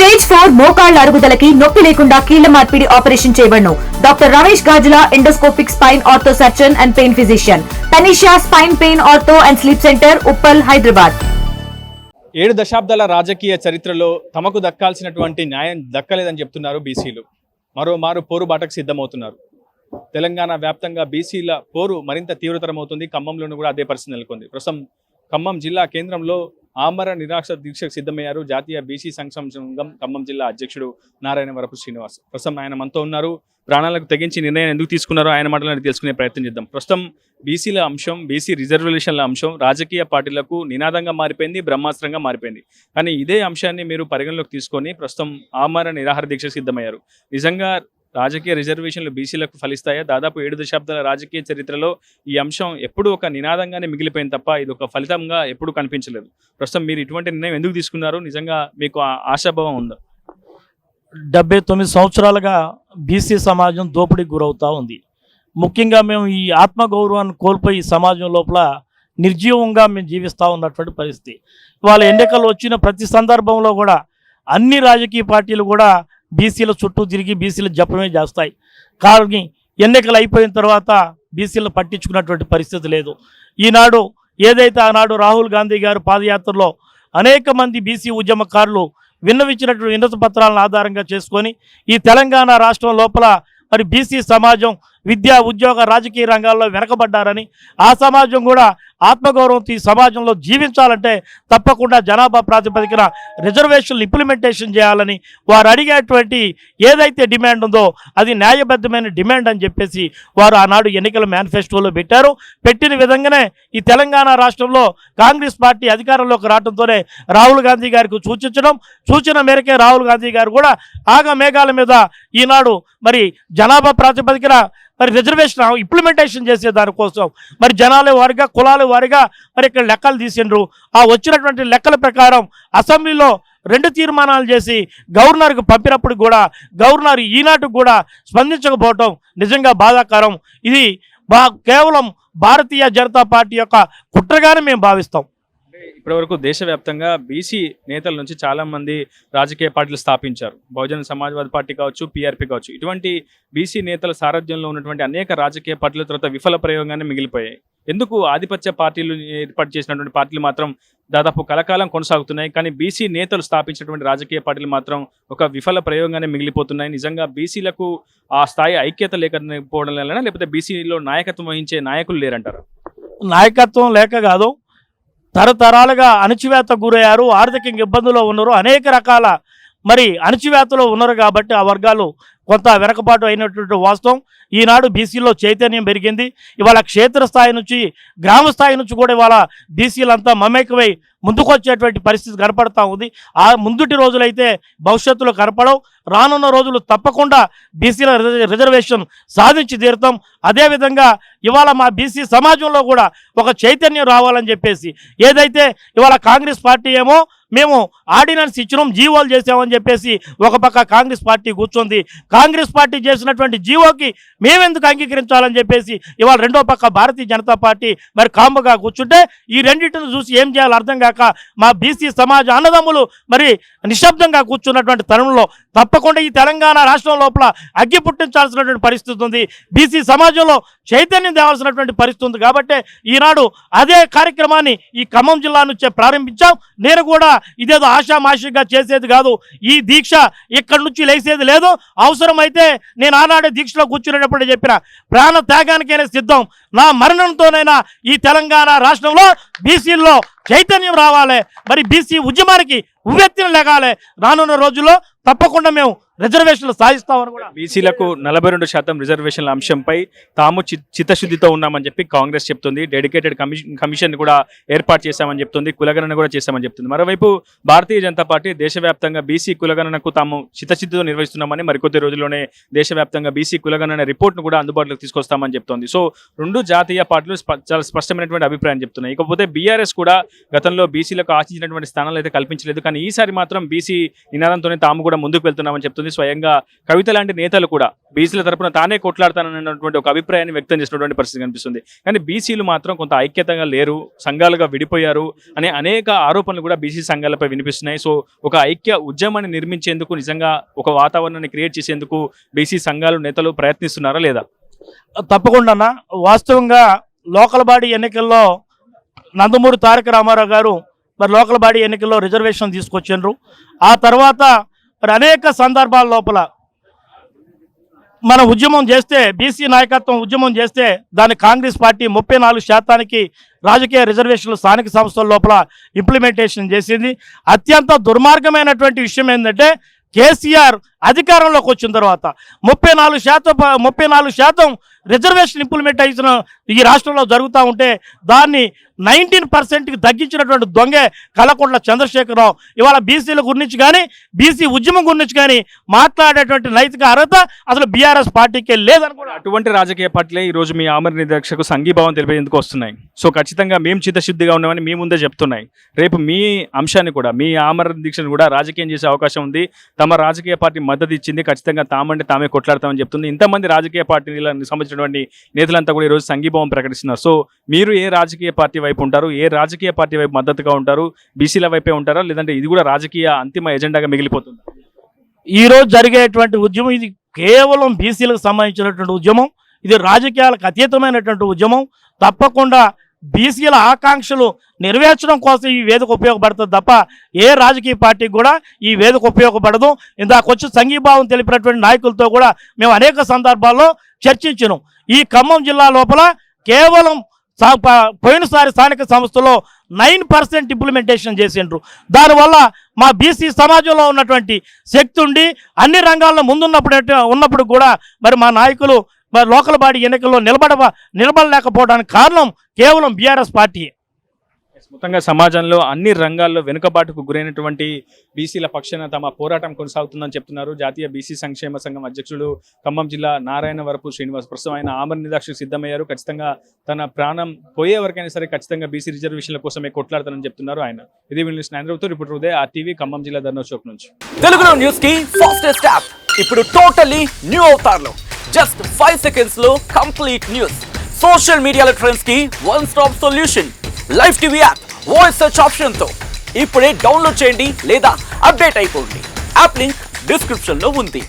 Stage 4 మోకాళ్ల అరుగుదలకి నొప్పి లేకుండా కీళ్ల మార్పిడి ఆపరేషన్ చేయబడును. Doctor Ramesh Gajula, endoscopic spine ortho surgeon and pain physician, Tanisha spine pain ortho and sleep centre, Uppal, Hyderabad. 7 దశాబ్దాల రాజకీయ చరిత్రలో తమకు దక్కాల్సినటువంటి న్యాయం దక్కలేదని చెప్తున్నారు బీసీలు. మరోమారు పోరు బాటకు సిద్ధమవుతున్నారు. తెలంగాణ వ్యాప్తంగా బీసీల పోరు మరింత తీవ్రతరమవుతుంది. ఖమ్మంలోనూ కూడా అదే పరిస్థితి నెలకొంది. ప్రస్తుతం ఖమ్మం జిల్లా కేంద్రంలో ఆమర నిరాక్ష దీక్షకు సిద్ధమయ్యారు జాతీయ బీసీ సంక్షేమ సంఘం ఖమ్మం జిల్లా అధ్యక్షుడు నారాయణ వరపు శ్రీనివాస్. ప్రస్తుతం ఆయన మనతో ఉన్నారు. ప్రాణాలకు తెగించి నిర్ణయం ఎందుకు తీసుకున్నారో ఆయన మాటలను తెలుసుకునే ప్రయత్నం చేద్దాం. ప్రస్తుతం బీసీల అంశం, బీసీ రిజర్వేషన్ల అంశం రాజకీయ పార్టీలకు నినాదంగా మారిపోయింది, బ్రహ్మాస్త్రంగా మారిపోయింది. కానీ ఇదే అంశాన్ని మీరు పరిగణలోకి తీసుకొని ప్రస్తుతం ఆమర నిరాహార దీక్షకు సిద్ధమయ్యారు. నిజంగా రాజకీయ రిజర్వేషన్లు బీసీలకు ఫలిస్తాయా? దాదాపు 7 దశాబ్దాల రాజకీయ చరిత్రలో ఈ అంశం ఎప్పుడూ ఒక నినాదంగానే మిగిలిపోయింది తప్ప ఇది ఒక ఫలితంగా ఎప్పుడూ కనిపించలేదు. ప్రస్తుతం మీరు ఇటువంటి నిర్ణయం ఎందుకు తీసుకున్నారు? నిజంగా మీకు ఆశాభావం ఉందా? 79 సంవత్సరాలుగా బీసీ సమాజం దోపిడీకి గురవుతూ ఉంది. ముఖ్యంగా మేము ఈ ఆత్మగౌరవాన్ని కోల్పోయి సమాజం లోపల నిర్జీవంగా మేము జీవిస్తూ ఉన్నటువంటి పరిస్థితి. వాళ్ళ ఎన్నికలు వచ్చిన ప్రతి సందర్భంలో కూడా అన్ని రాజకీయ పార్టీలు కూడా బీసీల చుట్టూ తిరిగి బీసీల జపమే చేస్తాయి. కానీ ఎన్నికలు అయిపోయిన తర్వాత బీసీలను పట్టించుకున్నటువంటి పరిస్థితి లేదు. ఈనాడు ఏదైతే ఆనాడు రాహుల్ గాంధీ గారు పాదయాత్రలో అనేక మంది బీసీ ఉద్యమకారులు విన్నవించినటువంటి వినతి పత్రాలను ఆధారంగా చేసుకొని ఈ తెలంగాణ రాష్ట్రం లోపల మరి బీసీ సమాజం విద్యా, ఉద్యోగ, రాజకీయ రంగాల్లో వెనకబడ్డారని, ఆ సమాజం కూడా ఆత్మగౌరవంతో ఈ సమాజంలో జీవించాలంటే తప్పకుండా జనాభా ప్రాతిపదికన రిజర్వేషన్లు ఇంప్లిమెంటేషన్ చేయాలని వారు అడిగేటువంటి ఏదైతే డిమాండ్ ఉందో అది న్యాయబద్ధమైన డిమాండ్ అని చెప్పేసి వారు ఆనాడు ఎన్నికల మేనిఫెస్టోలో పెట్టారు. పెట్టిన విధంగానే ఈ తెలంగాణ రాష్ట్రంలో కాంగ్రెస్ పార్టీ అధికారంలోకి రావడంతోనే రాహుల్ గాంధీ గారికి సూచన మేరకే రాహుల్ గాంధీ గారు కూడా ఆగమేఘాల మీద ఈనాడు మరి జనాభా ప్రాతిపదికన మరి రిజర్వేషన్ ఇంప్లిమెంటేషన్ చేసే దానికోసం మరి జనాల వారిగా, కులాల వారిగా మరి ఇక్కడ లెక్కలు తీసిండ్రు. ఆ వచ్చినటువంటి లెక్కల ప్రకారం అసెంబ్లీలో 2 తీర్మానాలు చేసి గవర్నర్కు పంపినప్పుడు కూడా గవర్నర్ ఈనాటికి కూడా స్పందించకపోవటం నిజంగా బాధాకరం. ఇది కేవలం భారతీయ జనతా పార్టీ యొక్క కుట్రగానే మేము భావిస్తాం. ఇప్పటివరకు దేశవ్యాప్తంగా బీసీ నేతల నుంచి చాలా మంది రాజకీయ పార్టీలు స్థాపించారు. బహుజన సమాజ్వాదీ పార్టీ కావచ్చు, పీఆర్పీ కావచ్చు. ఇటువంటి బీసీ నేతల సారథ్యంలో ఉన్నటువంటి అనేక రాజకీయ పార్టీల తర్వాత విఫల ప్రయోగంగానే మిగిలిపోయాయి. ఎందుకు ఆధిపత్య పార్టీలు ఏర్పాటు చేసినటువంటి పార్టీలు మాత్రం దాదాపు కలకాలం కొనసాగుతున్నాయి, కానీ బీసీ నేతలు స్థాపించినటువంటి రాజకీయ పార్టీలు మాత్రం ఒక విఫల ప్రయోగంగానే మిగిలిపోతున్నాయి? నిజంగా బీసీలకు ఆ స్థాయి ఐక్యత లేకపోవడం వలన, లేకపోతే బీసీలో నాయకత్వం వహించే నాయకులు లేరంటారా? నాయకత్వం లేక కాదు, తరతరాలుగా అణచివేత గురయ్యారు, ఆర్థిక ఇబ్బందుల్లో ఉన్నారు, అనేక రకాల మరి అణచివేతలో ఉన్నారు. కాబట్టి ఆ వర్గాలు కొంత వెనకబాటు అయినటువంటి వాస్తవం. ఈనాడు బీసీలో చైతన్యం పెరిగింది. ఇవాళ క్షేత్రస్థాయి నుంచి, గ్రామ స్థాయి నుంచి కూడా ఇవాళ బీసీలంతా మమేకమై ముందుకొచ్చేటువంటి పరిస్థితి కనపడతా ఉంది. ఆ ముందుటి రోజులైతే భవిష్యత్తులో కనపడవు. రానున్న రోజులు తప్పకుండా బీసీల రిజర్వేషన్ సాధించి తీరుతాం. అదేవిధంగా ఇవాళ మా బీసీ సమాజంలో కూడా ఒక చైతన్యం రావాలని చెప్పేసి ఏదైతే ఇవాళ కాంగ్రెస్ పార్టీ ఏమో మేము ఆర్డినెన్స్ ఇచ్చినాం, జీవోలు చేసామని చెప్పేసి ఒక పక్క కాంగ్రెస్ పార్టీ కూర్చుంది. కాంగ్రెస్ పార్టీ చేసినటువంటి జీవోకి మేమెందుకు అంగీకరించాలని చెప్పేసి ఇవాళ రెండో పక్క భారతీయ జనతా పార్టీ మరి కాంబగా కూర్చుంటే ఈ రెండింటిని చూసి ఏం చేయాలో అర్థం కాక మా బీసీ సమాజ అన్నదమ్ములు మరి నిశ్శబ్దంగా కూర్చున్నటువంటి తరుణంలో తప్పకుండా ఈ తెలంగాణ రాష్ట్రం లోపల అగ్గి పుట్టించాల్సినటువంటి పరిస్థితి ఉంది. బీసీ సమాజంలో చైతన్యం తేవాల్సినటువంటి పరిస్థితి ఉంది. కాబట్టి ఈనాడు అదే కార్యక్రమాన్ని ఈ ఖమ్మం జిల్లా నుంచే ప్రారంభించాం. నేను కూడా ఇదేదో ఆషామాషిగా చేసేది కాదు. ఈ దీక్ష ఇక్కడి నుంచి లేసేది లేదు. అవసరమైతే నేను ఆనాడే దీక్షలో కూర్చునేటప్పుడు చెప్పిన ప్రాణ త్యాగానికైనా సిద్ధం. నా మరణంతోనైనా ఈ తెలంగాణ రాష్ట్రంలో బీసీల్లో చైతన్యం రావాలి. మరి బీసీ ఉద్యమానికి ఉవ్వెత్తిన లెగాలి. రానున్న రోజుల్లో తప్పకుండా మేము రిజర్వేషన్లు సాధిస్తామని కూడా. బీసీలకు 42% రిజర్వేషన్ల అంశంపై తాము చిత్తశుద్ధితో ఉన్నామని చెప్పి కాంగ్రెస్ చెప్తుంది. డెడికేటెడ్ కమిషన్ కూడా ఏర్పాటు చేశామని చెప్తుంది. కులగణన కూడా చేశామని చెప్తుంది. మరోవైపు భారతీయ జనతా పార్టీ దేశవ్యాప్తంగా బీసీ కులగణనకు తాము చిత్తశుద్ధితో నిర్వహిస్తున్నామని, మరికొద్ది రోజుల్లోనే దేశవ్యాప్తంగా బీసీ కులగణన రిపోర్ట్ను కూడా అందుబాటులోకి తీసుకొస్తామని చెప్తోంది. సో 2 జాతీయ పార్టీలు చాలా స్పష్టమైనటువంటి అభిప్రాయం చెప్తున్నాయి. ఇకపోతే బీఆర్ఎస్ కూడా గతంలో బీసీలకు ఆశించినటువంటి స్థానాలు అయితే కల్పించలేదు. కానీ ఈసారి మాత్రం బీసీ నినాదంతోనే తాము కూడా కూడా ముందుకు వెళ్తున్నామని చెప్తుంది. స్వయంగా కవిత లాంటి నేతలు కూడా బీసీల తరపున తానే కొట్లాడతానన్నటువంటి ఒక అభిప్రాయాన్ని వ్యక్తం చేసినటువంటి పరిస్థితి కనిపిస్తుంది. కానీ బీసీలు మాత్రం కొంత ఐక్యతగా లేరు, సంఘాలుగా విడిపోయారు అనే అనేక ఆరోపణలు కూడా బీసీ సంఘాలపై వినిపిస్తున్నాయి. సో ఒక ఐక్య ఉద్యమాన్ని నిర్మించేందుకు, నిజంగా ఒక వాతావరణాన్ని క్రియేట్ చేసేందుకు బీసీ సంఘాలు నేతలు ప్రయత్నిస్తున్నారా లేదా? తప్పకుండా వాస్తవంగా లోకల్ బాడీ ఎన్నికల్లో నందమూరి తారక రామారావు గారు మరి లోకల్ బాడీ ఎన్నికల్లో రిజర్వేషన్ తీసుకొచ్చిండ్రు. ఆ తర్వాత మరి అనేక సందర్భాల లోపల మన ఉద్యమం చేస్తే, బీసీ నాయకత్వం ఉద్యమం చేస్తే దాని కాంగ్రెస్ పార్టీ 34% రాజకీయ రిజర్వేషన్లు స్థానిక సంస్థల లోపల ఇంప్లిమెంటేషన్ చేసింది. అత్యంత దుర్మార్గమైనటువంటి విషయం ఏంటంటే కేసీఆర్ అధికారంలోకి వచ్చిన తర్వాత 34% రిజర్వేషన్ ఇంప్లిమెంట్ అయిన ఈ రాష్ట్రంలో జరుగుతూ ఉంటే దాన్ని 19%కి తగ్గించినటువంటి దొంగే కల్వకుంట్ల చంద్రశేఖరరావు ఇవాళ బీసీల గురించి కానీ బీసీ ఉద్యమం గురించి కానీ మాట్లాడేటువంటి నైతిక అర్హత అసలు బీఆర్ఎస్ పార్టీకే లేదని కూడా. అటువంటి రాజకీయ పార్టీలే ఈరోజు మీ ఆమరణ దీక్షకు సంఘీభావం తెలిపేందుకు వస్తున్నాయి. సో ఖచ్చితంగా మేము చిత్తశుద్ధిగా ఉన్నామని మీ ముందే చెప్తున్నాయి. రేపు మీ అంశాన్ని కూడా, మీ ఆమరణ దీక్షను కూడా రాజకీయం చేసే అవకాశం ఉంది. తమ రాజకీయ పార్టీ మద్దతు ఇచ్చింది, ఖచ్చితంగా తామంటే తామే కొట్లాడతామని చెప్తుంది. ఇంతమంది రాజకీయ పార్టీలకు సంబంధించినటువంటి నేతలంతా కూడా ఈరోజు సంఘీభావం ప్రకటిస్తున్నారు. సో మీరు ఏ రాజకీయ పార్టీ వైపు ఉంటారు, ఏ రాజకీయ పార్టీ వైపు మద్దతుగా ఉంటారు? బీసీల వైపే ఉంటారా, లేదంటే ఇది కూడా రాజకీయ అంతిమ ఎజెండాగా మిగిలిపోతుంది? ఈరోజు జరిగేటువంటి ఉద్యమం ఇది కేవలం బీసీలకు సంబంధించినటువంటి ఉద్యమం, ఇది రాజకీయాలకు అతీతమైనటువంటి ఉద్యమం. తప్పకుండా బీసీల ఆకాంక్షలు నెరవేర్చడం కోసం ఈ వేదిక ఉపయోగపడుతుంది తప్ప ఏ రాజకీయ పార్టీకి కూడా ఈ వేదిక ఉపయోగపడదు. ఇందాకొచ్చి సంఘీభావం తెలిపినటువంటి నాయకులతో కూడా మేము అనేక సందర్భాల్లో చర్చించినాం. ఈ ఖమ్మం జిల్లా లోపల కేవలం పోయినసారి స్థానిక సంస్థలో 9% ఇంప్లిమెంటేషన్ చేసిండ్రు. దానివల్ల మా బీసీ సమాజంలో ఉన్నటువంటి శక్తి ఉండి అన్ని రంగాల్లో ఉన్నప్పుడు కూడా మరి మా నాయకులు మరి లోకల్ బాడీ ఎన్నికల్లో నిలబడలేకపోవడానికి కారణం కేవలం బీఆర్ఎస్ పార్టీ. మొత్తంగా సమాజంలో అన్ని రంగాల్లో వెనుకబాటుకు గురైనటువంటి బీసీల పక్షాన తమ పోరాటం కొనసాగుతుందని చెప్తున్నారు జాతీయ బీసీ సంక్షేమ సంఘం అధ్యక్షుడు ఖమ్మం జిల్లా నారాయణవరపు శ్రీనివాస్. ప్రస్తుతం ఆయన ఆమరణ దీక్షకు సిద్ధమయ్యారు. ఖచ్చితంగా తన ప్రాణం పోయే వరకైనా సరే ఖచ్చితంగా బీసీ రిజర్వేషన్ల కోసమే కొట్లాడతానని చెప్తున్నారు ఆయన. ఇది వీళ్ళు స్నేహితులతో రిపోర్టర్ ఉదయ్, RTV ఖమ్మం జిల్లా ధర్నా చౌక్ నుంచి. తెలుగులో న్యూస్ కి ఫాస్టెస్ట్ యాప్ ఇప్పుడు టోటల్లీ న్యూ అవతార్ లో జస్ట్ 5 seconds లో complete news, social media trends కి one stop solution, live TV app voice search option తో ఇప్పుడే డౌన్లోడ్ చేయండి లేదా అప్డేట్ అయిపోండి. యాప్ లింక్ డిస్క్రిప్షన్ లో ఉంది.